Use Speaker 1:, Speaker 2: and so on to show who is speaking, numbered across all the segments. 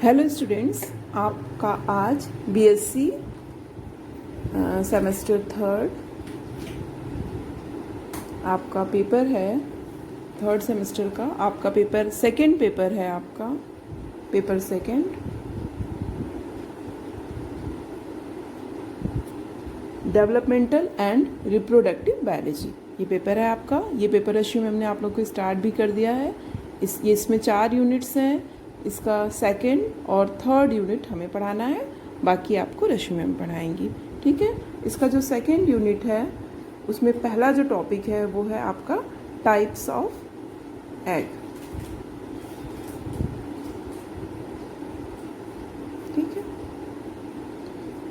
Speaker 1: Hello students, आपका आज BSc semester third आपका पेपर है। थर्ड सेमेस्टर का आपका पेपर सेकंड पेपर है। आपका paper second developmental and reproductive biology ये पेपर है आपका। ये पेपर अश्यू मैम ने आप लोग को स्टार्ट भी कर दिया है। इसमें 4 यूनिट्स हैं। इसका सेकंड और थर्ड यूनिट हमें पढ़ाना है, बाकी आपको रश्मि मैम पढ़ाएंगी। ठीक है। इसका जो सेकंड यूनिट है उसमें पहला जो टॉपिक है वो है आपका टाइप्स ऑफ एग। ठीक है,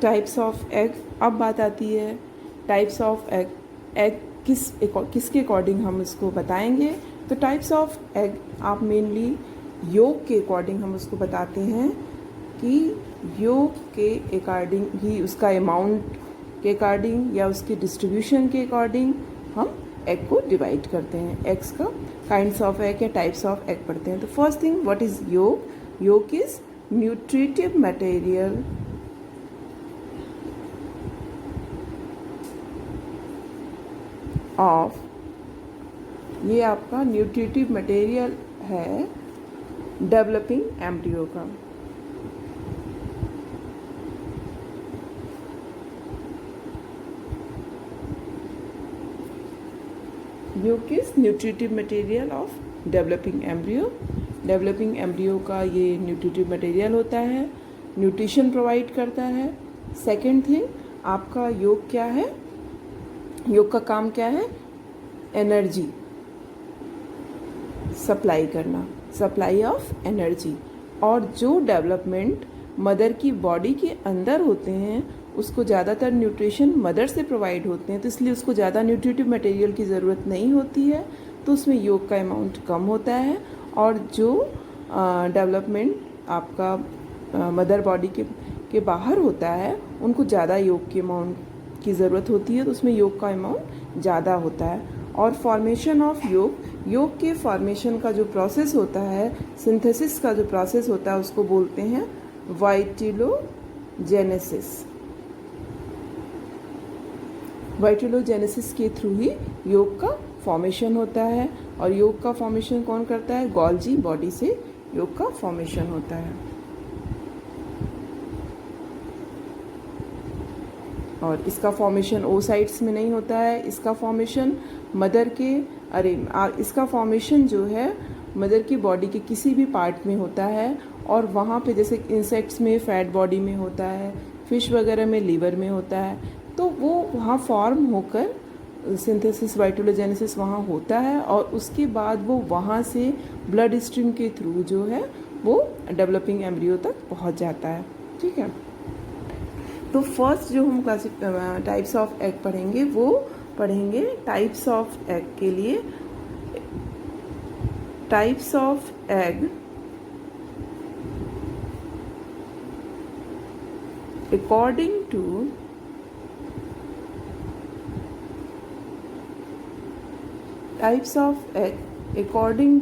Speaker 1: टाइप्स ऑफ एग। अब बात आती है टाइप्स ऑफ एग। एग किसके अकॉर्डिंग हम इसको बताएंगे। तो टाइप्स ऑफ एग आप मेनली योग के अकॉर्डिंग हम उसको बताते हैं कि योग के अकॉर्डिंग ही, उसका अमाउंट के अकॉर्डिंग या उसके डिस्ट्रीब्यूशन के अकॉर्डिंग हम एग को डिवाइड करते हैं। एग्स का काइंड्स ऑफ एग या टाइप्स ऑफ एग पढ़ते हैं। तो फर्स्ट थिंग, व्हाट इज योग? योग इज न्यूट्रिटिव मटेरियल ऑफ, ये आपका न्यूट्रिटिव मटेरियल है डेवलपिंग एम्ब्रियो का। योग is nutritive material of developing embryo. Developing embryo का ये न्यूट्रिटिव मटेरियल होता है, न्यूट्रिशन प्रोवाइड करता है। सेकेंड थिंग, आपका योग क्या है? योग का काम क्या है? एनर्जी सप्लाई करना, सप्लाई ऑफ एनर्जी। और जो डेवलपमेंट मदर की बॉडी के अंदर होते हैं उसको ज़्यादातर न्यूट्रिशन मदर से प्रोवाइड होते हैं, तो इसलिए उसको ज़्यादा न्यूट्रिटिव मटेरियल की ज़रूरत नहीं होती है, तो उसमें योग का अमाउंट कम होता है। और जो डेवलपमेंट आपका मदर बॉडी के बाहर होता है उनको ज़्यादा योग के अमाउंट की ज़रूरत होती है, तो उसमें योग का अमाउंट ज़्यादा होता है। और फॉर्मेशन ऑफ योग, योग के फॉर्मेशन का जो प्रोसेस होता है, सिंथेसिस का जो प्रोसेस होता है, उसको बोलते हैं वाइटिलोजेनेसिस। वाइटिलोजेनेसिस के थ्रू ही योग का फॉर्मेशन होता है। और योग का फॉर्मेशन कौन करता है? गोल्जी बॉडी से योग का फॉर्मेशन होता है। और इसका फॉर्मेशन ओसाइट्स में नहीं होता है, इसका फॉर्मेशन मदर के इसका फॉर्मेशन जो है मदर की बॉडी के किसी भी पार्ट में होता है। और वहाँ पे जैसे इंसेक्ट्स में फैट बॉडी में होता है, फिश वगैरह में लीवर में होता है, तो वो वहाँ फॉर्म होकर सिंथेसिस वाइटिलोजेनेसिस वहाँ होता है। और उसके बाद वो वहाँ से ब्लड स्ट्रीम के थ्रू जो है वो डेवलपिंग एम्ब्रियो तक पहुँच जाता है। ठीक है। तो फर्स्ट जो हम टाइप्स ऑफ एग पढ़ेंगे वो पढ़ेंगे टाइप्स ऑफ एग के लिए। Types of egg according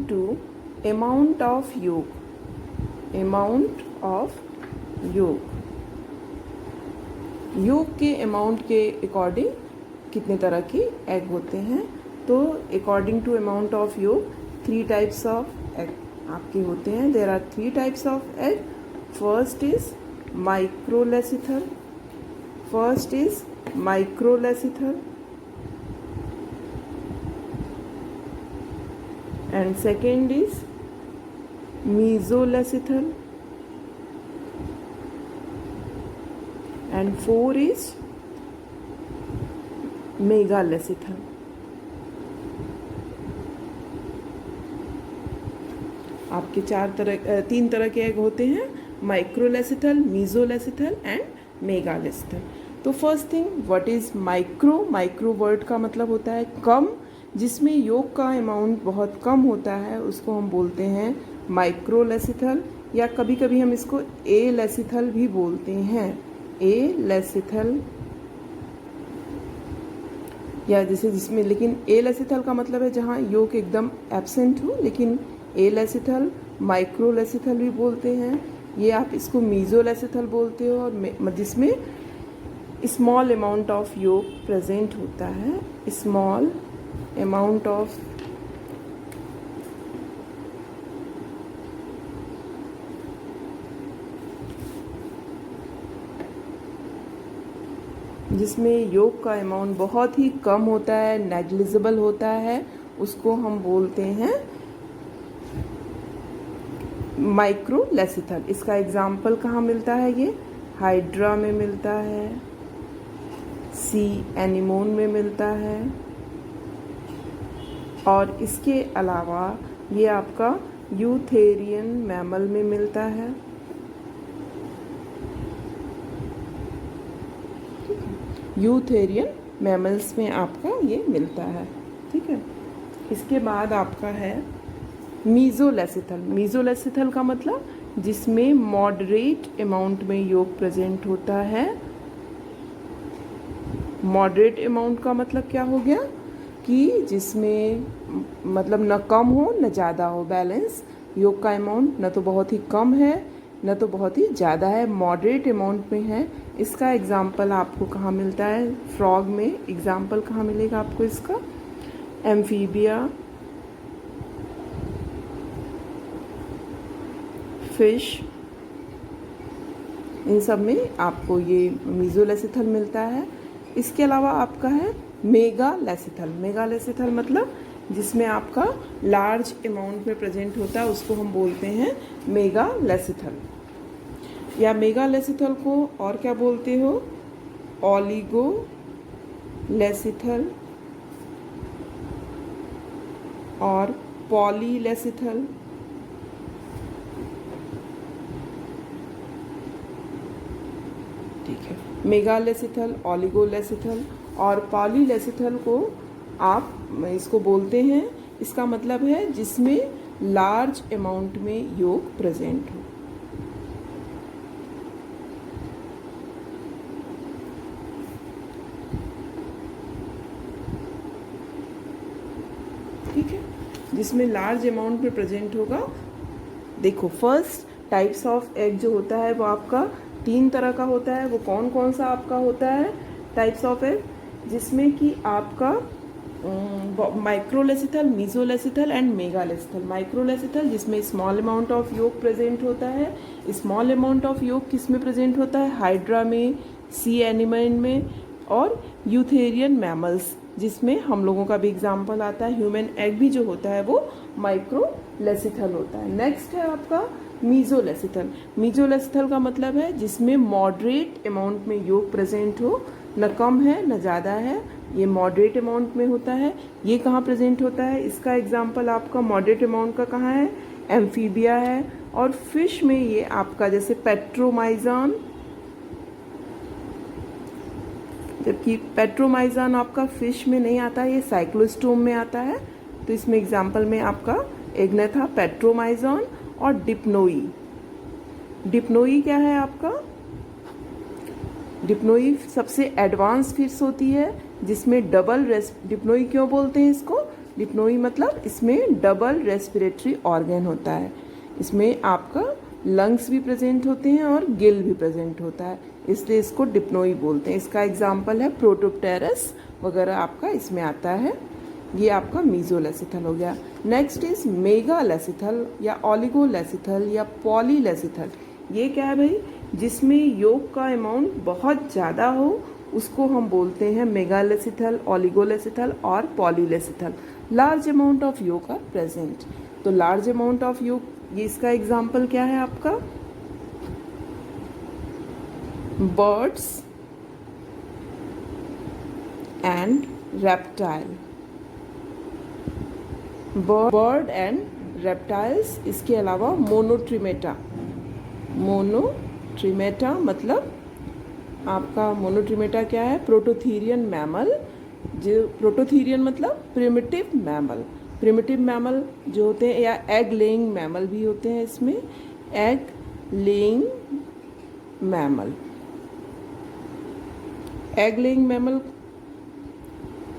Speaker 1: to amount of yolk. Amount of yolk, yolk के अमाउंट के अकॉर्डिंग कितने तरह के एग होते हैं। तो अकॉर्डिंग टू अमाउंट ऑफ योग 3 टाइप्स ऑफ एग आपके होते हैं। There are 3 types of egg. First is microlecithal, and second is mesolecithal, and 4 is megalecithal. आपके 3 तरह के एग होते हैं, माइक्रोलेसिथल, मीजोलेसिथल एंड मेगालेसिथल। तो first thing, what is micro? Micro word का मतलब होता है कम, जिसमें योग का अमाउंट बहुत कम होता है, उसको हम बोलते हैं माइक्रोलेसिथल, या कभी कभी हम इसको एलेसिथल भी बोलते हैं। एलेसिथल या जैसे जिसमें, लेकिन एलेसिथल का मतलब है जहाँ योग एकदम एब्सेंट हो, लेकिन एलेसिथल, माइक्रोलेसिथल भी बोलते हैं, ये आप इसको मीज़ोलेसिथल बोलते हो, और जिसमें स्मॉल अमाउंट ऑफ योग प्रेजेंट होता है, स्मॉल अमाउंट ऑफ जिसमें योग का अमाउंट बहुत ही कम होता है, नेग्लिजिबल होता है, उसको हम बोलते हैं माइक्रोलेसिथल। इसका एग्जाम्पल कहाँ मिलता है? ये हाइड्रा में मिलता है, सी एनिमोन में मिलता है, और इसके अलावा ये आपका यूथेरियन मैमल में मिलता है। यूथेरियन मैमल्स में आपका ये मिलता है, ठीक है। इसके बाद आपका है मीज़ोलेसिथल। मीज़ोलेसिथल का मतलब जिसमें मॉडरेट अमाउंट में योग प्रेजेंट होता है। मॉडरेट अमाउंट का मतलब क्या हो गया कि जिसमें मतलब न कम हो न ज़्यादा हो, बैलेंस। योग का अमाउंट न तो बहुत ही कम है न तो बहुत ही ज़्यादा है, मॉडरेट अमाउंट में है। इसका एग्जाम्पल आपको कहाँ मिलता है? फ्रॉग में एग्जाम्पल कहाँ मिलेगा आपको इसका? एम्फीबिया, फिश, इन सब में आपको ये मीज़ोलेसिथल मिलता है। इसके अलावा आपका है मेगालेसिथल। मेगालेसिथल मतलब जिसमें आपका लार्ज अमाउंट में प्रेजेंट होता है, उसको हम बोलते हैं मेगालेसिथल। या मेगालेसिथल को और क्या बोलते हो? ऑलिगोलेसिथल और पॉलीलेसिथल। ठीक है, मेगालेसिथल, ऑलिगोलेसिथल और पॉलीलेसिथल को आप इसको बोलते हैं, इसका मतलब है जिसमें लार्ज अमाउंट में योग प्रेजेंट हो। ठीक है, जिसमें लार्ज अमाउंट में प्रेजेंट होगा। देखो, फर्स्ट टाइप्स ऑफ एग जो होता है वो आपका 3 तरह का होता है। वो कौन कौन सा आपका होता है टाइप्स ऑफ एग? जिसमें कि आपका माइक्रोलेसिथल, मीज़ोलेसिथल एंड मेगालेसिथल। माइक्रोलेसिथल जिसमें स्मॉल अमाउंट ऑफ योग प्रेजेंट होता है। स्मॉल अमाउंट ऑफ योग किस में प्रेजेंट होता है? हाइड्रा में, सी एनिमल में और यूथेरियन मैमल्स, जिसमें हम लोगों का भी एग्जाम्पल आता है। ह्यूमन एग भी जो होता है वो माइक्रोलेसिथल होता है। नेक्स्ट है आपका मीज़ोलेसिथल। मीज़ोलेसिथल का मतलब है जिसमें मॉडरेट अमाउंट में योग प्रेजेंट हो, न कम है न ज़्यादा है, ये मॉडरेट अमाउंट में होता है। ये कहाँ प्रेजेंट होता है? इसका एग्जाम्पल आपका मॉडरेट अमाउंट का कहाँ है? एम्फीबिया है। और फिश में ये आपका जैसे पेट्रोमाइज़ान, जबकि पेट्रोमाइज़ान आपका फिश में नहीं आता है, ये साइक्लोस्टोम में आता है। तो इसमें एग्जाम्पल में आपका एग्ने था पेट्रोमाइज़ान और डिप्नोई। डिप्नोई क्या है आपका? डिप्नोई सबसे एडवांस फिश होती है जिसमें डिप्नोई क्यों बोलते हैं इसको? डिप्नोई मतलब इसमें डबल रेस्पिरेटरी ऑर्गन होता है। इसमें आपका लंग्स भी प्रेजेंट होते हैं और गिल भी प्रेजेंट होता है, इसलिए इसको डिप्नोई बोलते हैं। इसका एग्जाम्पल है प्रोटोप्टेरस वगैरह आपका इसमें आता है। ये आपका मीज़ोलेसिथल हो गया। नेक्स्ट इज मेगालेसिथल या ऑलिगोलेसिथल या पॉलीलेसिथल। ये क्या है भाई? जिसमें योग का अमाउंट बहुत ज़्यादा हो, उसको हम बोलते हैं मेगालेसिथल, ऑलिगोलेसिथल और पॉलीलेसिथल। लार्ज अमाउंट ऑफ योग आर प्रेजेंट। तो लार्ज अमाउंट ऑफ योग, ये इसका एग्जाम्पल क्या है आपका? Birds and reptile. Bird and reptiles. इसके अलावा मोनोट्रिमेटा। मोनोट्रिमेटा मतलब आपका मोनोट्रिमेटा क्या है? Prototherian mammal. जो प्रोटोथीरियन मतलब प्रिमिटिव मैमल। प्रिमिटिव मैमल जो होते हैं, या एग लेइंग मैमल भी होते हैं इसमें। Egg laying mammal. Egg laying mammal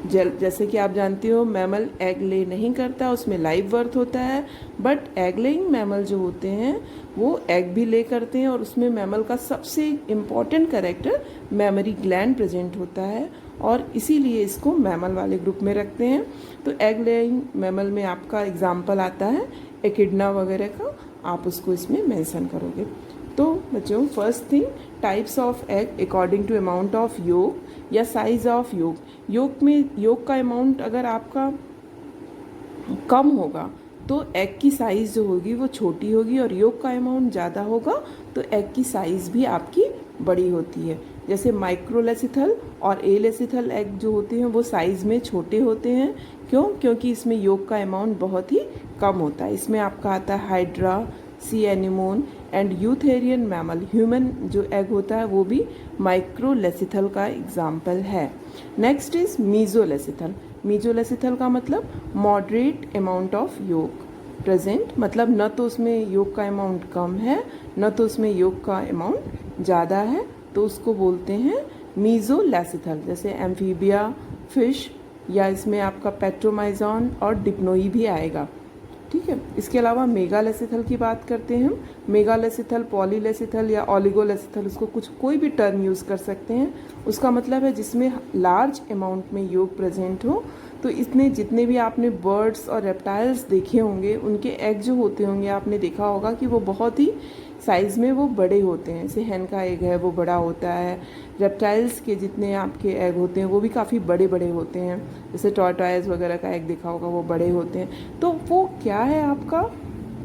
Speaker 1: जैसे कि आप जानते हो मैमल एग ले नहीं करता, उसमें लाइव बर्थ होता है, बट एग लेइंग मैमल जो होते हैं वो एग भी ले करते हैं, और उसमें मैमल का सबसे important character mammary gland present होता है, और इसीलिए इसको मैमल वाले ग्रुप में रखते हैं। तो एग लेइंग मैमल में आपका एग्जाम्पल आता है एकिडना वगैरह का, आप उसको इसमें मेंशन करोगे। तो बच्चों, first thing, types of egg according to amount of yolk या साइज ऑफ योक। योक में योक का अमाउंट अगर आपका कम होगा तो एग की साइज़ जो होगी वो छोटी होगी, और योक का अमाउंट ज़्यादा होगा तो एग की साइज़ भी आपकी बड़ी होती है। जैसे माइक्रोलेसिथल और एलेसिथल एग जो होते हैं वो साइज़ में छोटे होते हैं। क्यों? क्योंकि इसमें योक का अमाउंट बहुत ही कम होता है। इसमें आपका आता है hydra, C anemone and eutherian mammal. Human जो एग होता है वो भी माइक्रोलेसिथल का एग्जाम्पल है। Next is मीजोलेसिथल। मीजोलेसिथल का मतलब moderate amount of yolk present, मतलब न तो उसमें योक का अमाउंट कम है न तो उसमें योक का अमाउंट ज़्यादा है, तो उसको बोलते हैं मीजोलेसिथल। जैसे एम्फीबिया, फिश, या इसमें आपका पेट्रोमाइजॉन और डिप्नोई भी आएगा। ठीक है। इसके अलावा मेगालेसिथल की बात करते हैं हम। मेगालेसिथल, पॉलीलेसिथल या ओलिगोलेसिथल, उसको कोई भी टर्म यूज़ कर सकते हैं। उसका मतलब है जिसमें लार्ज अमाउंट में योग प्रेजेंट हो। तो इसने जितने भी आपने बर्ड्स और रेप्टाइल्स देखे होंगे उनके एग जो होते होंगे आपने देखा होगा कि वो बहुत ही साइज़ में वो बड़े होते हैं। जैसे हैन का एग है वो बड़ा होता है, रेप्टाइल्स के जितने आपके एग होते हैं वो भी काफ़ी बड़े बड़े होते हैं। जैसे टॉर्टॉइज वगैरह का एग देखा होगा वो बड़े होते हैं। तो वो क्या है आपका,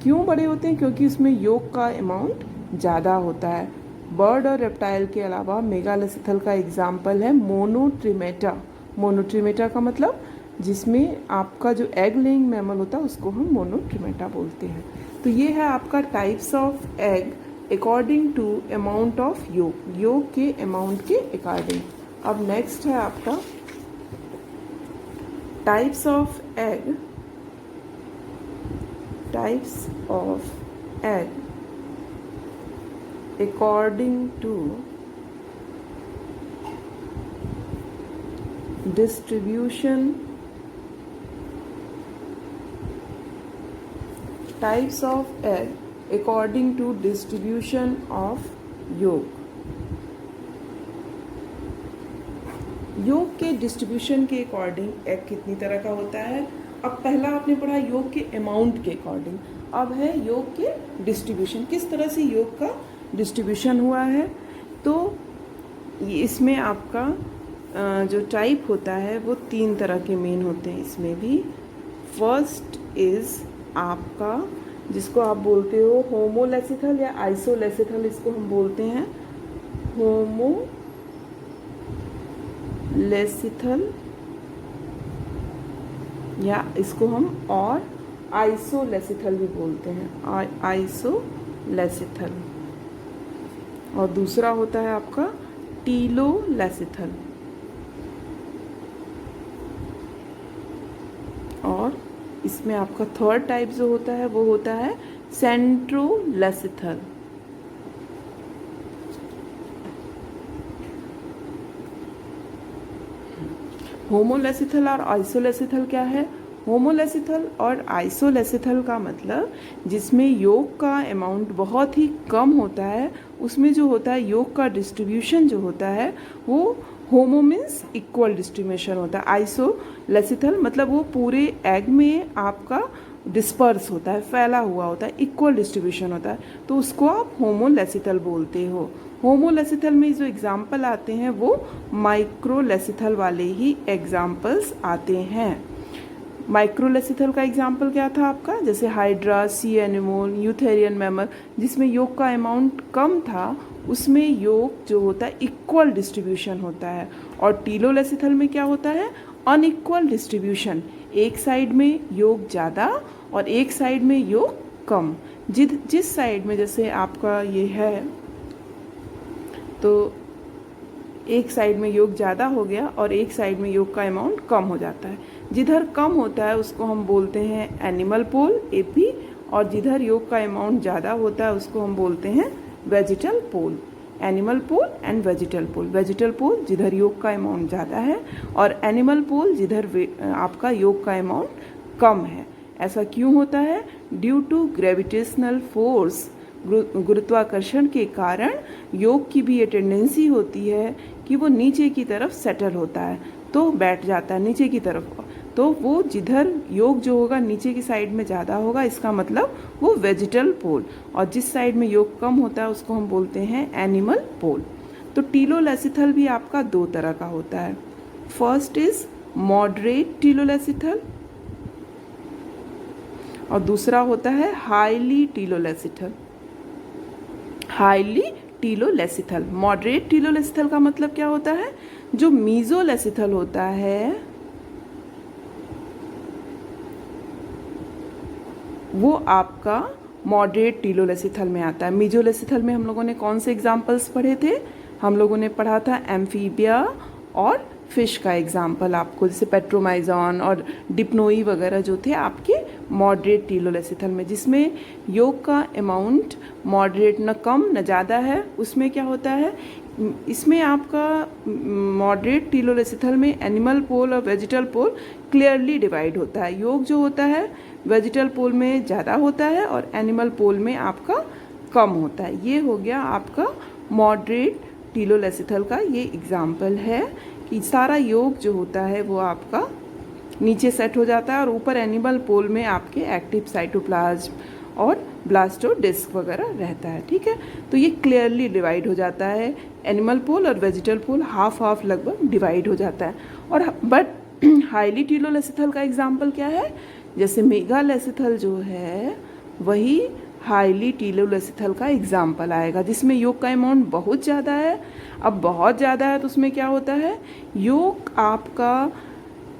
Speaker 1: क्यों बड़े होते हैं? क्योंकि उसमें योग का अमाउंट ज़्यादा होता है। बर्ड और रेप्टाइल के अलावा मेगालेसिथल का एग्जाम्पल है मोनोट्रिमेटा। मोनोट्रिमेटा का मतलब जिसमें आपका जो एग लेइंग मैमल होता है उसको हम मोनोट्रिमेटा बोलते हैं। तो ये है आपका types of egg according to amount of yolk, yolk के अमाउंट के अकॉर्डिंग। अब नेक्स्ट है आपका types of egg, types of egg according to distribution, types of egg according to distribution of yolk. Yolk के डिस्ट्रीब्यूशन के according egg कितनी तरह का होता है? अब पहला आपने पढ़ा योग के अमाउंट के अकॉर्डिंग, अब है योग के डिस्ट्रीब्यूशन, किस तरह से योग का डिस्ट्रीब्यूशन हुआ है। तो इसमें आपका जो टाइप होता है वो 3 तरह के मेन होते हैं इसमें भी। फर्स्ट इज आपका जिसको आप बोलते हो होमोलेसिथल या आइसोलेसिथल, इसको हम बोलते हैं होमोलेसिथल, या इसको हम और आइसोलेसिथल भी बोलते हैं, आइसोलेसिथल। और दूसरा होता है आपका टीलोलेसिथल, और इसमें आपका थर्ड टाइप जो होता है वो होता है सेंट्रोलेसिथल। होमोलेसिथल और आइसोलेसिथल क्या है? होमोलेसिथल और आइसोलेसिथल का मतलब जिसमें योग का अमाउंट बहुत ही कम होता है, उसमें जो होता है योग का डिस्ट्रीब्यूशन जो होता है वो होमो मीन्स इक्वल डिस्ट्रीब्यूशन होता है। आइसोलेसिथल मतलब वो पूरे एग में आपका डिस्पर्स होता है, फैला हुआ होता है, इक्वल डिस्ट्रीब्यूशन होता है, तो उसको आप होमोलेसिथल बोलते हो। होमोलेसिथल में जो एग्जाम्पल आते हैं वो माइक्रोलेसिथल वाले ही एग्जाम्पल्स आते हैं। माइक्रोलेसिथल का एग्जाम्पल क्या था आपका? जैसे हाइड्रा, सी एनिमोन, यूथेरियन मैमल, जिसमें योग का अमाउंट कम था उसमें योग जो होता है इक्वल डिस्ट्रीब्यूशन होता है। और टीलोलेसिथल में क्या होता है? अनइक्वल डिस्ट्रीब्यूशन, एक साइड में योग ज़्यादा और एक साइड में योग कम। जिस साइड में जैसे आपका ये है तो एक साइड में योग ज़्यादा हो गया और एक साइड में योग का अमाउंट कम हो जाता है। जिधर कम होता है उसको हम बोलते हैं एनिमल पोल, एपी, और जिधर योग का अमाउंट ज़्यादा होता है उसको हम बोलते हैं vegetal pole. Animal pole and vegetal pole. Vegetal pole जिधर योग का अमाउंट ज़्यादा है और एनिमल पोल जिधर आपका योग का अमाउंट कम है। ऐसा क्यों होता है? ड्यू टू ग्रेविटेशनल फोर्स, गुरुत्वाकर्षण के कारण योग की भी ये टेंडेंसी होती है कि वो नीचे की तरफ सेटल होता है, तो बैठ जाता है नीचे की तरफ। तो वो जिधर योग जो होगा नीचे की साइड में ज़्यादा होगा, इसका मतलब वो वेजिटल पोल, और जिस साइड में योग कम होता है उसको हम बोलते हैं एनिमल पोल। तो टीलोलेसिथल भी आपका दो तरह का होता है। फर्स्ट इज मॉडरेट टीलोलेसिथल और दूसरा होता है हाईली टीलोलेसिथल। हाईली टीलोलेसिथल, मॉडरेट टीलोलेसिथल का मतलब क्या होता है? जो मीजोलेसिथल होता है वो आपका मॉडरेट टीलोलेसिथल में आता है। मीजोलेसिथल में हम लोगों ने कौन से एग्जाम्पल्स पढ़े थे? हम लोगों ने पढ़ा था एम्फीबिया और फिश का एग्जाम्पल आपको, जैसे पेट्रोमाइजॉन और डिप्नोई वगैरह जो थे आपके मॉडरेट टीलोलेसिथल में, जिसमें योग का अमाउंट मॉडरेट न कम न ज़्यादा है। उसमें क्या होता है, इसमें आपका मॉडरेट टीलोलेसिथल में एनिमल पोल और वेजिटल पोल क्लियरली डिवाइड होता है। योग जो होता है वेजिटल पोल में ज़्यादा होता है और एनिमल पोल में आपका कम होता है। ये हो गया आपका मॉडरेट टीलोलेसिथल का ये एग्जाम्पल है कि सारा योग जो होता है वो आपका नीचे सेट हो जाता है और ऊपर एनिमल पोल में आपके एक्टिव साइटोप्लाज्म और ब्लास्टोडिस्क वगैरह रहता है। ठीक है, तो ये क्लियरली डिवाइड हो जाता है। एनिमल पोल और वेजिटल पोल हाफ हाफ लगभग डिवाइड हो जाता है। और बट हाईली टीलोलेसिथल का एग्जाम्पल क्या है? जैसे मेगालेसिथल जो है वही हाईली टीलोलेसिथल का एग्जाम्पल आएगा, जिसमें योग का अमाउंट बहुत ज़्यादा है। अब बहुत ज़्यादा है तो उसमें क्या होता है, योग आपका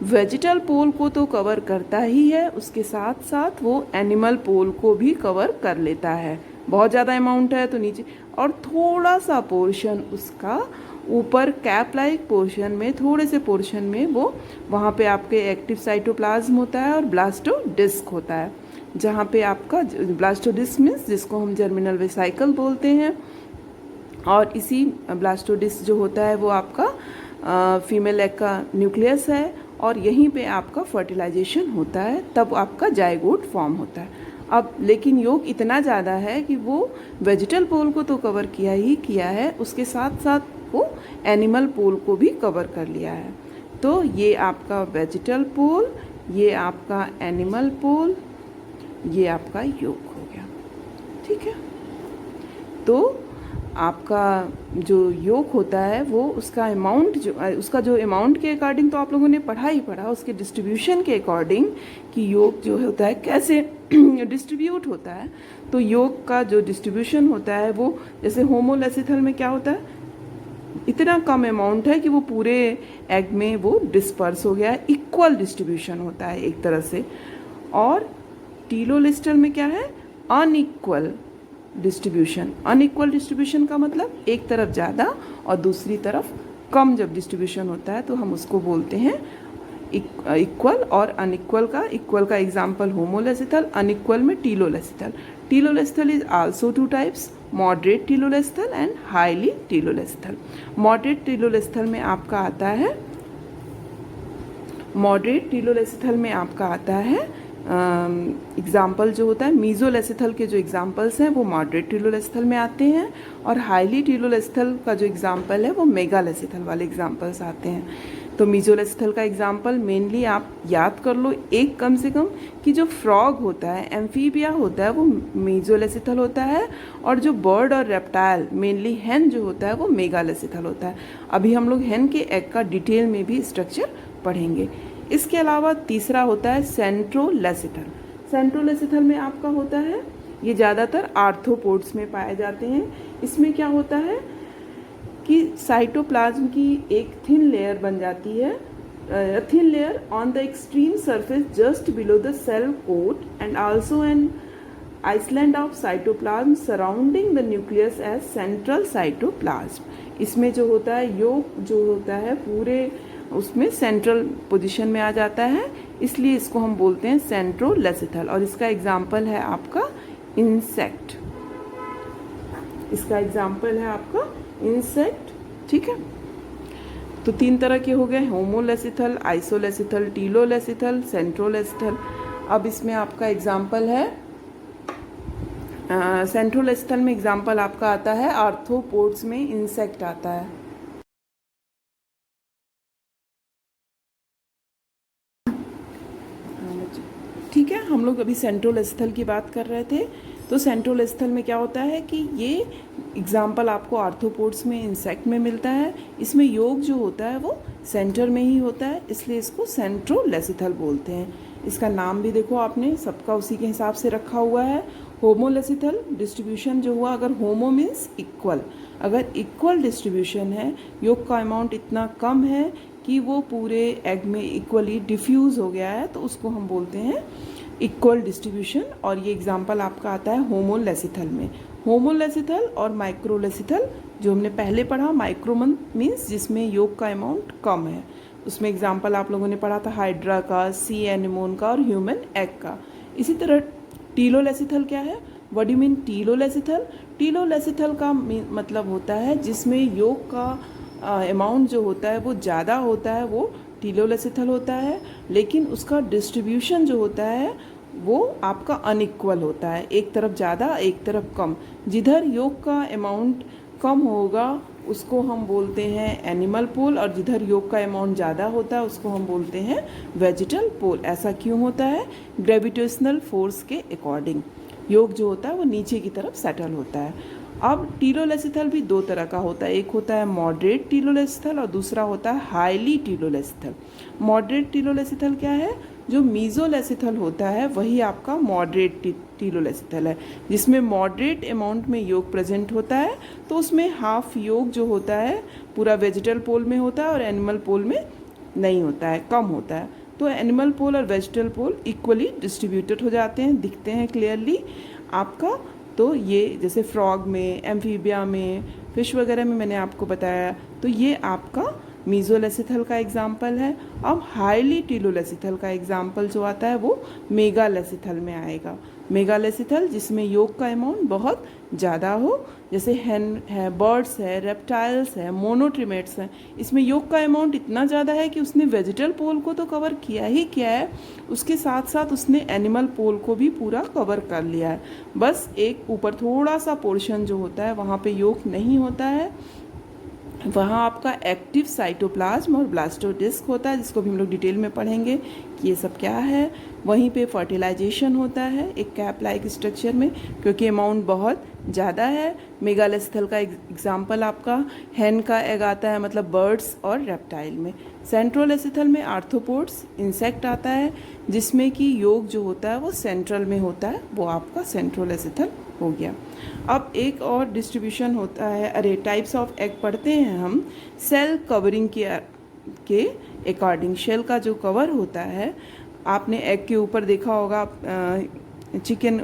Speaker 1: वेजिटल पोल को तो कवर करता ही है, उसके साथ साथ वो एनिमल पोल को भी कवर कर लेता है। बहुत ज़्यादा अमाउंट है तो नीचे, और थोड़ा सा पोर्शन उसका ऊपर कैप लाइक पोर्शन में, थोड़े से पोर्शन में वो वहाँ पे आपके एक्टिव साइटोप्लाज्म होता है और ब्लास्टोडिस्क होता है, जहाँ पे आपका ब्लास्टोडिस्क मीन्स जिसको हम जर्मिनल वेसिकल बोलते हैं। और इसी ब्लास्टोडिस्क जो होता है वो आपका फीमेल एग का न्यूक्लियस है और यहीं पे आपका फर्टिलाइजेशन होता है, तब आपका जाइगोट फॉर्म होता है। अब लेकिन योग इतना ज़्यादा है कि वो वेजिटल पोल को तो कवर किया ही किया है, उसके साथ साथ वो एनिमल पोल को भी कवर कर लिया है। तो ये आपका वेजिटल पोल, ये आपका एनिमल पोल, ये आपका योग हो गया। ठीक है, तो आपका जो योग होता है वो उसका अमाउंट जो अमाउंट के अकॉर्डिंग तो आप लोगों ने पढ़ा ही पढ़ा, उसके डिस्ट्रीब्यूशन के अकॉर्डिंग कि योग जो होता है कैसे डिस्ट्रीब्यूट होता है। तो योग का जो डिस्ट्रीब्यूशन होता है वो जैसे होमोलेसिथल में क्या होता है, इतना कम अमाउंट है कि वो पूरे एग में वो डिस्पर्स हो गया है, इक्वल डिस्ट्रीब्यूशन होता है एक तरह से। और टीलोलेसिथल में क्या है, अनइक्वल डिस्ट्रीब्यूशन। अनइक्वल डिस्ट्रीब्यूशन का मतलब एक तरफ ज़्यादा और दूसरी तरफ कम जब डिस्ट्रीब्यूशन होता है तो हम उसको बोलते हैं इक्वल और अनइक्वल का। इक्वल का एग्जाम्पल होमोलेसिथल, अनइक्वल में telolecithal. Telolecithal is also two types, moderate telolecithal and highly telolecithal. Moderate telolecithal में आपका आता है, मॉडरेट टीलोलेसिथल में आपका आता है एग्जाम्पल जो होता है मीजोलेसिथल के जो एग्जाम्पल्स हैं वो मॉडरेट टीलोलेसिथल में आते हैं, और हाईली टीलोलेसिथल का जो एग्जाम्पल है वो मेगालेसिथल वाले एग्जाम्पल्स आते हैं। तो मीजोलेसिथल का एग्जाम्पल मेनली आप याद कर लो एक कम से कम कि जो फ्रॉग होता है, एम्फीबिया होता है, वो मीजोलेसिथल होता है, और जो बर्ड और रेप्टाइल मेनली हेन जो होता है वो मेगालेसिथल होता है। अभी हम लोग हेन के एग का डिटेल में भी स्ट्रक्चर पढ़ेंगे। इसके अलावा तीसरा होता है सेंट्रोलेसिथल। सेंट्रोलेसिथल में आपका होता है, ये ज़्यादातर आर्थ्रोपोड्स में पाए जाते हैं। इसमें क्या होता है कि साइटोप्लाज्म की एक थिन लेयर बन जाती है, thin layer on the extreme surface just below the cell coat and also an island of cytoplasm surrounding the nucleus as central cytoplasm. इसमें जो होता है योग जो होता है पूरे उसमें सेंट्रल पोजीशन में आ जाता है, इसलिए इसको हम बोलते हैं सेंट्रोलेसिथल। और इसका एग्जाम्पल है आपका इंसेक्ट। इसका एग्जाम्पल है आपका इंसेक्ट, ठीक है। तो 3 तरह के हो गए, होमोलेसिथल, आइसोलेसिथल, टीलोलेसिथल, सेंट्रोलेसिथल। अब इसमें आपका एग्जाम्पल है सेंट्रोलेसिथल में एग्जाम्पल आपका आता है आर्थ्रोपोड्स में इंसेक्ट आता है। ठीक है, हम लोग अभी सेंट्रोलेसिथल की बात कर रहे थे। तो सेंट्रोलेसिथल में क्या होता है कि ये एग्जाम्पल आपको आर्थ्रोपोड्स में इंसेक्ट में मिलता है। इसमें योग जो होता है वो सेंटर में ही होता है, इसलिए इसको सेंट्रोलेसिथल बोलते हैं। इसका नाम भी देखो आपने सबका उसी के हिसाब से रखा हुआ है। होमोलेसिथल डिस्ट्रीब्यूशन जो हुआ, अगर होमो मीन्स इक्वल, अगर इक्वल डिस्ट्रीब्यूशन है, योग का अमाउंट इतना कम है कि वो पूरे एग में इक्वली डिफ्यूज़ हो गया है, तो उसको हम बोलते हैं इक्वल डिस्ट्रीब्यूशन। और ये एग्जांपल आपका आता है होमोलेसिथल में। होमोलेसिथल और माइक्रोलेसिथल जो हमने पहले पढ़ा, माइक्रोमन मीन्स जिसमें योग का अमाउंट कम है, उसमें एग्जांपल आप लोगों ने पढ़ा था हाइड्रा का, सी एनिमोन का और ह्यूमन एग का। इसी तरह टीलोलेसिथल क्या है, व्हाट डू यू मीन टीलोलेसिथल? टीलोलेसिथल का मतलब होता है जिसमें योग का अमाउंट जो होता है वो ज़्यादा होता है, वो टीलोलेसिथल होता है, लेकिन उसका डिस्ट्रीब्यूशन जो होता है वो आपका अनइक्वल होता है, एक तरफ ज़्यादा एक तरफ कम। जिधर योग का अमाउंट कम होगा उसको हम बोलते हैं एनिमल पोल, और जिधर योग का अमाउंट ज़्यादा होता है उसको हम बोलते हैं वेजिटल पोल। ऐसा क्यों होता है? ग्रेविटेशनल फोर्स के अकॉर्डिंग योग जो होता है वो नीचे की तरफ सेटल होता है। अब टीलोलेसिथल भी 2 तरह का होता है, एक होता है मॉडरेट टीलोलेसिथल और दूसरा होता है हाईली टीलोलेसिथल। मॉडरेट टीलोलेसिथल क्या है? जो मीजोलेसिथल होता है वही आपका मॉडरेट टीलोलेसिथल है, जिसमें मॉडरेट अमाउंट में योग प्रेजेंट होता है। तो उसमें हाफ योग जो होता है पूरा वेजिटल पोल में होता है और एनिमल पोल में नहीं होता है, कम होता है। तो एनिमल पोल और वेजिटल पोल इक्वली डिस्ट्रीब्यूटेड हो जाते हैं, दिखते हैं क्लियरली आपका। तो ये जैसे फ्रॉग में, एम्फीबिया में, फिश वगैरह में मैंने आपको बताया, तो ये आपका मीजोलेसिथल का एग्जाम्पल है। अब हाईली टीलोलेसिथल का एग्जाम्पल जो आता है वो मेगालेसिथल में आएगा। मेगालेसिथल जिसमें योग का अमाउंट बहुत ज़्यादा हो, जैसे हैन है, बर्ड्स है, रेप्टाइल्स है, मोनोट्रिमेट्स हैं, इसमें योग का अमाउंट इतना ज़्यादा है कि उसने वेजिटल पोल को तो कवर किया ही किया है, उसके साथ साथ उसने एनिमल पोल को भी पूरा कवर कर लिया है। बस एक ऊपर थोड़ा सा पोर्शन जो होता है वहाँ पे योग नहीं होता है, वहाँ आपका एक्टिव साइटोप्लाज्म और ब्लास्टोडिस्क होता है, जिसको भी हम लोग डिटेल में पढ़ेंगे कि ये सब क्या है। वहीं पे फर्टिलाइजेशन होता है एक कैप लाइक स्ट्रक्चर में, क्योंकि अमाउंट बहुत ज़्यादा है। मेगालेसिथल का एग्जाम्पल आपका हैन का एग आता है, मतलब बर्ड्स और रेप्टाइल में। सेंट्रोलेसिथल में आर्थ्रोपोड्स इंसेक्ट आता है, जिसमें कि योग जो होता है वो सेंट्रल में होता है, वो आपका सेंट्रोलेसिथल हो गया। अब एक और डिस्ट्रीब्यूशन होता है, टाइप्स ऑफ एग पढ़ते हैं हम सेल कवरिंग के अकॉर्डिंग। शेल का जो कवर होता है, आपने एग के ऊपर देखा होगा, चिकन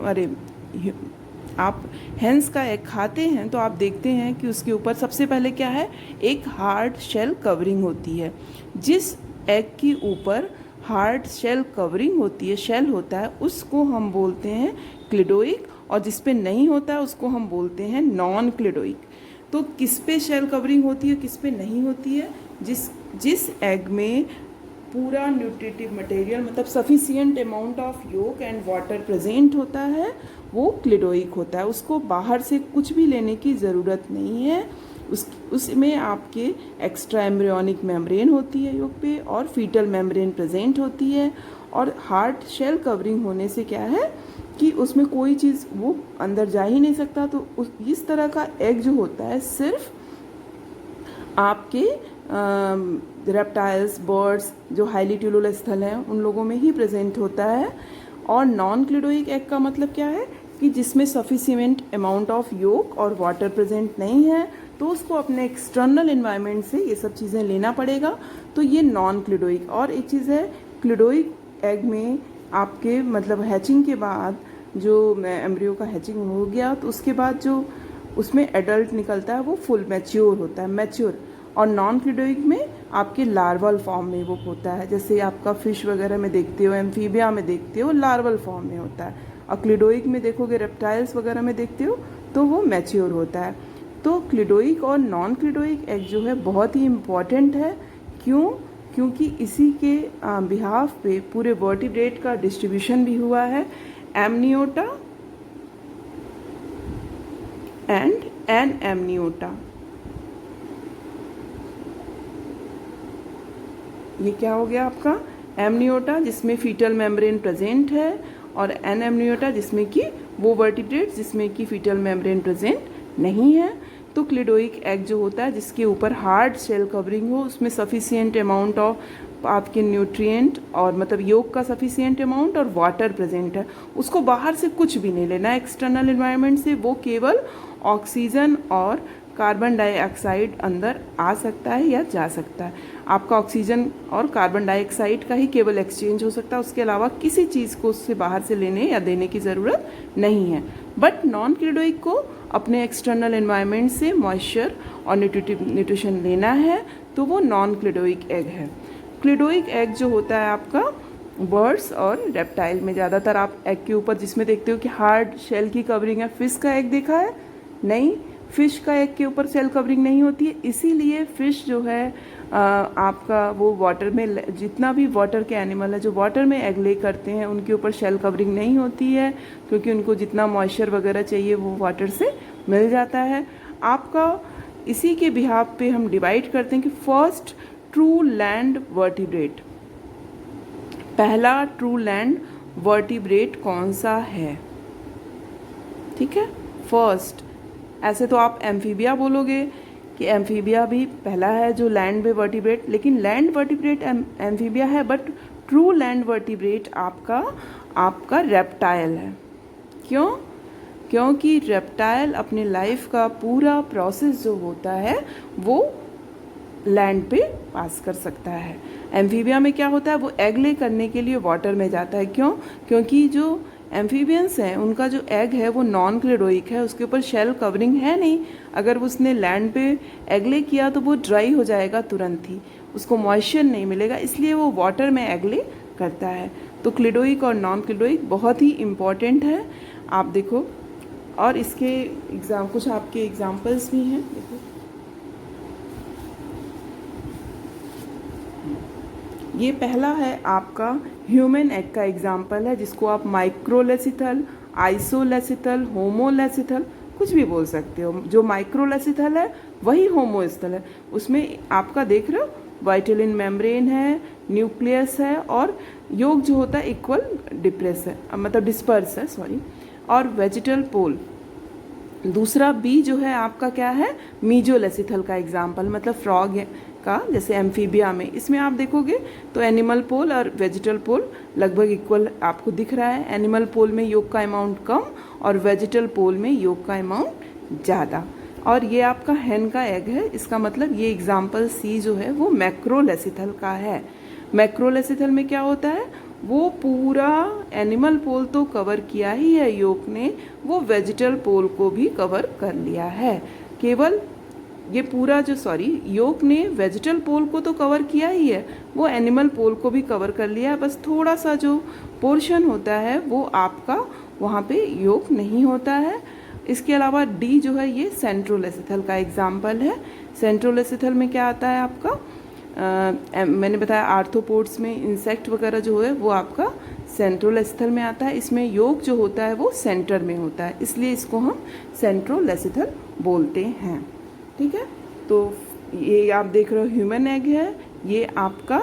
Speaker 1: आप हैंस का एग खाते हैं तो आप देखते हैं कि उसके ऊपर सबसे पहले क्या है, एक हार्ड शेल कवरिंग होती है। जिस एग के ऊपर हार्ड शेल कवरिंग होती है, शेल होता है, उसको हम बोलते हैं क्लिडोइक, और जिस पे नहीं होता है उसको हम बोलते हैं नॉन क्लिडोइक। तो किस पे शेल कवरिंग होती है, किस पे नहीं होती है? जिस एग में पूरा न्यूट्रिटिव मटेरियल, मतलब sufficient amount of yolk and water present होता है, वो क्लिडोइक होता है। उसको बाहर से कुछ भी लेने की ज़रूरत नहीं है। उसमें आपके एक्स्ट्रा एम्ब्रियोनिक मेम्ब्रेन होती है योग पे, और फीटल मेम्ब्रेन प्रेजेंट होती है। और हार्ड शेल कवरिंग होने से क्या है कि उसमें कोई चीज़ वो अंदर जा ही नहीं सकता। तो इस तरह का एग जो होता है सिर्फ आपके रेप्टाइल्स, बर्ड्स जो हाईली टीलोलेसिथल हैं उन लोगों में ही प्रेजेंट होता है। और नॉन क्लिडोइक एग का मतलब क्या है कि जिसमें सफिशिएंट अमाउंट ऑफ योक और वाटर प्रेजेंट नहीं है, तो उसको अपने एक्सटर्नल इन्वायरमेंट से ये सब चीज़ें लेना पड़ेगा। तो ये नॉन क्लिडोइक। और एक चीज़ है, क्लिडोइक एग में आपके मतलब हैचिंग के बाद जो एम्ब्रियो का हैचिंग हो गया, तो उसके बाद जो उसमें एडल्ट निकलता है वो फुल मैच्योर होता है, मैच्योर। और नॉन क्लिडोइक में आपके लार्वल फॉर्म में वो होता है, जैसे आपका फिश वगैरह में देखते हो, एम्फीबिया में देखते हो, लार्वल फॉर्म में होता है। और क्लिडोइक में देखोगे, रेप्टाइल्स वगैरह में देखते हो तो वो मैच्योर होता है। तो क्लिडोइक और नॉन क्लिडोइक एग जो है बहुत ही इम्पॉर्टेंट है। क्यों? क्योंकि इसी के बिहाफ पे पूरे वर्टिब्रेट का डिस्ट्रीब्यूशन भी हुआ है, एमनियोटा एंड एनएमनियोटा। ये क्या हो गया आपका? एमनियोटा जिसमें फीटल मेम्ब्रेन प्रेजेंट है, और एनएमनियोटा जिसमें कि वो वर्टिब्रेट जिसमें कि फीटल मेम्ब्रेन प्रेजेंट नहीं है। तो क्लिडोइक एग जो होता है जिसके ऊपर हार्ड शेल कवरिंग हो, उसमें सफिशिएंट अमाउंट ऑफ आपके न्यूट्रिएंट और मतलब योग का सफिशिएंट अमाउंट और वाटर प्रेजेंट है, उसको बाहर से कुछ भी नहीं लेना एक्सटर्नल एनवायरनमेंट से, वो केवल ऑक्सीजन और कार्बन डाइऑक्साइड अंदर आ सकता है या जा सकता है। आपका ऑक्सीजन और कार्बन डाइऑक्साइड का ही केवल एक्सचेंज हो सकता है, उसके अलावा किसी चीज़ को उससे बाहर से लेने या देने की ज़रूरत नहीं है। बट नॉन क्लिडोइक को अपने एक्सटर्नल एनवायरनमेंट से मॉइस्चर और न्यूट्रिशन लेना है, तो वो नॉन क्लिडोइक एग है। क्लिडोइक एग जो होता है आपका बर्ड्स और रेप्टाइल में, ज़्यादातर आप एग के ऊपर जिसमें देखते हो कि हार्ड शेल की कवरिंग है। फिश का एग देखा है? नहीं, फिश का एग के ऊपर सेल कवरिंग नहीं होती है, इसीलिए फिश जो है आपका वो वाटर में, जितना भी वाटर के एनिमल है जो वाटर में एग ले करते हैं उनके ऊपर शेल कवरिंग नहीं होती है, क्योंकि उनको जितना मॉइस्चर वगैरह चाहिए वो वाटर से मिल जाता है। आपका इसी के बिहाफ पे हम डिवाइड करते हैं कि फर्स्ट ट्रू लैंड वर्टिब्रेट, पहला ट्रू लैंड वर्टिब्रेट कौन सा है? ठीक है, फर्स्ट। ऐसे तो आप एम्फीबिया बोलोगे कि एम्फीबिया भी पहला है जो लैंड में वर्टिब्रेट, लेकिन लैंड वर्टिब्रेट एम्फीबिया है, बट ट्रू लैंड वर्टिब्रेट आपका रेप्टाइल है। क्यों? क्योंकि रेप्टाइल अपने लाइफ का पूरा प्रोसेस जो होता है वो लैंड पे पास कर सकता है। एम्फीबिया में क्या होता है, वो एग ले करने के लिए वाटर में जाता है। क्यों? क्योंकि जो एम्फीबियंस हैं उनका जो एग है वो नॉन क्लिडोइक है, उसके ऊपर शेल कवरिंग है नहीं। अगर उसने लैंड पे एग ले किया तो वो ड्राई हो जाएगा तुरंत ही, उसको मॉइस्चर नहीं मिलेगा, इसलिए वो वाटर में एग ले करता है। तो क्लिडोइक और नॉन क्लिडोइक बहुत ही इम्पॉर्टेंट है, आप देखो। और इसके कुछ आपके एग्जाम्पल्स भी हैं, देखो। ये पहला है आपका ह्यूमन एग का एग्जाम्पल है, जिसको आप माइक्रोलेसिथल, आइसोलेसिथल, होमोलेसिथल कुछ भी बोल सकते हो। जो माइक्रोलेसिथल है वही होमोस्थल है। उसमें आपका देख रहे हो वाइटलिन मेम्ब्रेन है, न्यूक्लियस है, और योग जो होता है इक्वल डिप्रेस है, मतलब डिस्पर्स है, सॉरी। और वेजिटल पोल, दूसरा बी जो है आपका क्या है, मीजोलेसिथल का एग्जाम्पल, मतलब फ्रॉग का, जैसे एम्फीबिया में। इसमें आप देखोगे तो एनिमल पोल और वेजिटल पोल लगभग इक्वल आपको दिख रहा है। एनिमल पोल में योग का अमाउंट कम और वेजिटल पोल में योग का अमाउंट ज़्यादा। और ये आपका हैन का एग है, इसका मतलब ये एग्जाम्पल सी जो है वो मैक्रोलेसिथल का है। मैक्रोलेसिथल में क्या होता है, वो पूरा एनिमल पोल तो कवर किया ही है योग ने, वो वेजिटल पोल को भी कवर कर लिया है। केवल ये पूरा जो योग ने वेजिटल पोल को तो कवर किया ही है, वो एनिमल पोल को भी कवर कर लिया है, बस थोड़ा सा जो पोर्शन होता है वो आपका वहाँ पे योग नहीं होता है। इसके अलावा डी जो है ये सेंट्रोलेसिथल का एग्जाम्पल है। सेंट्रोलेसिथल में क्या आता है आपका, मैंने बताया आर्थ्रोपोड्स में इंसेक्ट वगैरह जो है वो आपका सेंट्रोलेसिथल में आता है। इसमें योग जो होता है वो सेंटर में होता है, इसलिए इसको हम सेंट्रोलेसिथल बोलते हैं। ठीक है, तो ये आप देख रहे हो ह्यूमन एग है, ये आपका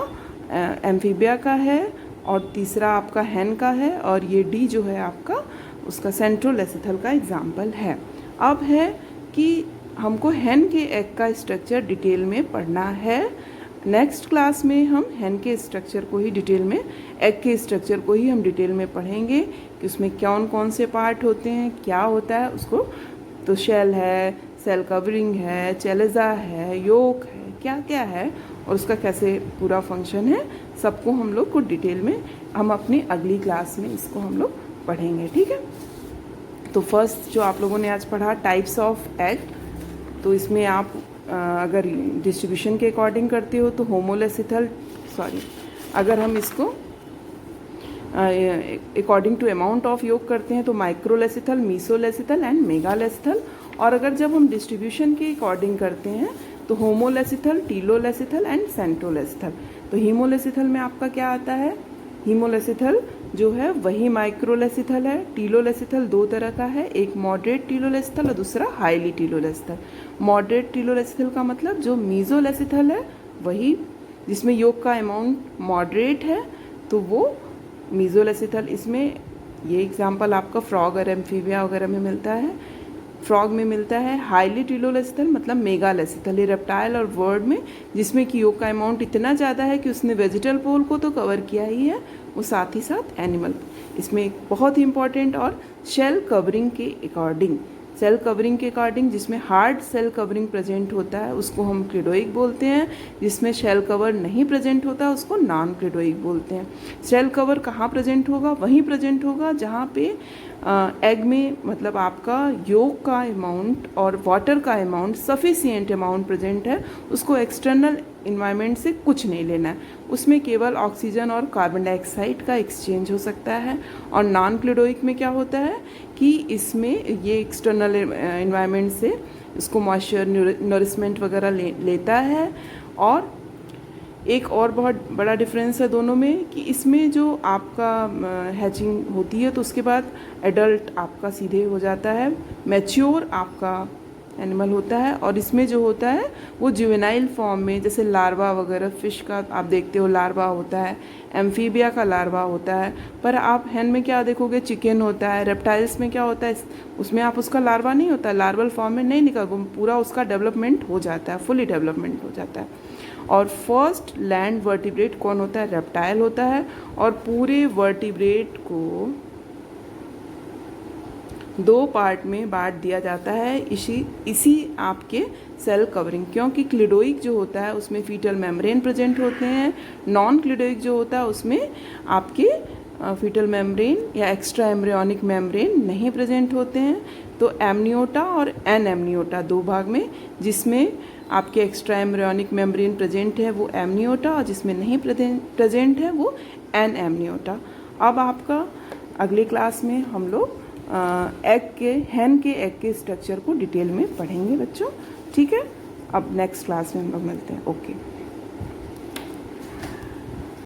Speaker 1: एम्फीबिया का है, और तीसरा आपका हैन का है, और ये डी जो है आपका उसका सेंट्रोलेसिथल का एग्जाम्पल है। अब है कि हमको हैन के एग का स्ट्रक्चर डिटेल में पढ़ना है। नेक्स्ट क्लास में हम हैन के स्ट्रक्चर को ही डिटेल में, एग के स्ट्रक्चर को ही हम डिटेल में पढ़ेंगे कि उसमें कौन कौन से पार्ट होते हैं, क्या होता है उसको। तो शेल है, सेल कवरिंग है, चेलेजा है, योक है, क्या क्या है, और उसका कैसे पूरा फंक्शन है, सबको हम लोग को डिटेल में हम अपनी अगली क्लास में इसको हम लोग पढ़ेंगे। ठीक है, तो फर्स्ट जो आप लोगों ने आज पढ़ा टाइप्स ऑफ एग, तो इसमें आप अगर डिस्ट्रीब्यूशन के अकॉर्डिंग करते हो तो होमोलेसिथल, अगर हम इसको अकॉर्डिंग टू अमाउंट ऑफ योग करते हैं तो माइक्रोलेसिथल, मीसोलेसिथल एंड मेगालेसिथल। और अगर जब हम डिस्ट्रीब्यूशन के अकॉर्डिंग करते हैं तो होमोलेसिथल, टीलोलेसिथल एंड सेंट्रोलेसिथल। तो हीमोलेसिथल में आपका क्या आता है, हीमोलेसिथल जो है वही माइक्रोलेसिथल है। टीलोलेसिथल दो तरह का है, एक मॉडरेट टीलोलेसिथल और दूसरा हाईली टीलोलेसिथल। मॉडरेट टीलोलेसिथल का मतलब जो मीजोलेसिथल है वही, जिसमें योग का अमाउंट मॉडरेट है तो वो मीजोलेसिथल। इसमें ये एग्जांपल आपका फ्रॉग और एम्फीबिया वगैरह में मिलता है, फ्रॉग में मिलता है। हाईली टीलोलेसिथल मतलब मेगालेसिथल, ये रेप्टाइल और बर्ड में, जिसमें कि योग का अमाउंट इतना ज़्यादा है कि उसने वेजिटल पोल को तो कवर किया ही है, वो साथ ही साथ एनिमल। इसमें एक बहुत ही इंपॉर्टेंट और शेल कवरिंग के अकॉर्डिंग, सेल कवरिंग के अकॉर्डिंग जिसमें हार्ड सेल कवरिंग प्रेजेंट होता है उसको हम क्लिडोइक बोलते हैं, जिसमें शेल कवर नहीं प्रेजेंट होता उसको नॉन क्लिडोइक बोलते हैं। सेल कवर कहाँ प्रेजेंट होगा, वहीं प्रेजेंट होगा जहाँ पे एग में मतलब आपका योग का अमाउंट और वाटर का अमाउंट सफिशिएंट अमाउंट प्रेजेंट है, उसको एक्सटर्नल इन्वायरमेंट से कुछ नहीं लेना है, उसमें केवल ऑक्सीजन और कार्बन डाइऑक्साइड का एक्सचेंज हो सकता है। और नॉन क्लिडोइक में क्या होता है कि इसमें ये एक्सटर्नल इन्वायरमेंट से इसको मॉइस्चर, नरिशमेंट वगैरह लेता है। और एक और बहुत बड़ा डिफरेंस है दोनों में कि इसमें जो आपका हैचिंग होती है तो उसके बाद एडल्ट आपका सीधे हो जाता है, मैच्योर आपका एनिमल होता है। और इसमें जो होता है वो जुवेनाइल फॉर्म में, जैसे लार्वा वगैरह, फिश का आप देखते हो लार्वा होता है, एम्फीबिया का लार्वा होता है, पर आप हैन में क्या देखोगे, चिकन होता है। रेप्टाइल्स में क्या होता है, उसमें आप उसका लार्वा नहीं होता, लार्वल फॉर्म में नहीं निकल, पूरा उसका डेवलपमेंट हो जाता है, फुली डेवलपमेंट हो जाता है। और फर्स्ट लैंड वर्टिब्रेट कौन होता है, रेप्टाइल होता है। और पूरे वर्टिब्रेट को दो पार्ट में बांट दिया जाता है इसी आपके सेल कवरिंग, क्योंकि क्लिडोइक जो होता है उसमें फीटल मेम्ब्रेन प्रेजेंट होते हैं, नॉन क्लिडोइक जो होता है उसमें आपके फीटल मेम्ब्रेन या एक्स्ट्रा एम्ब्रियोनिक मेम्ब्रेन नहीं प्रेजेंट होते हैं। तो एमनियोटा और एन एमनियोटा दो भाग में, जिसमें आपके एक्स्ट्रा एम्ब्रियोनिक मेम्ब्रेन प्रेजेंट है वो एमनियोटा, और जिसमें नहीं प्रेजेंट है वो एन एमनियोटा। अब आपका अगले क्लास में हम लोग हैन के एग के स्ट्रक्चर को डिटेल में पढ़ेंगे बच्चों, ठीक है। अब नेक्स्ट क्लास में हम लोग मिलते हैं, ओके।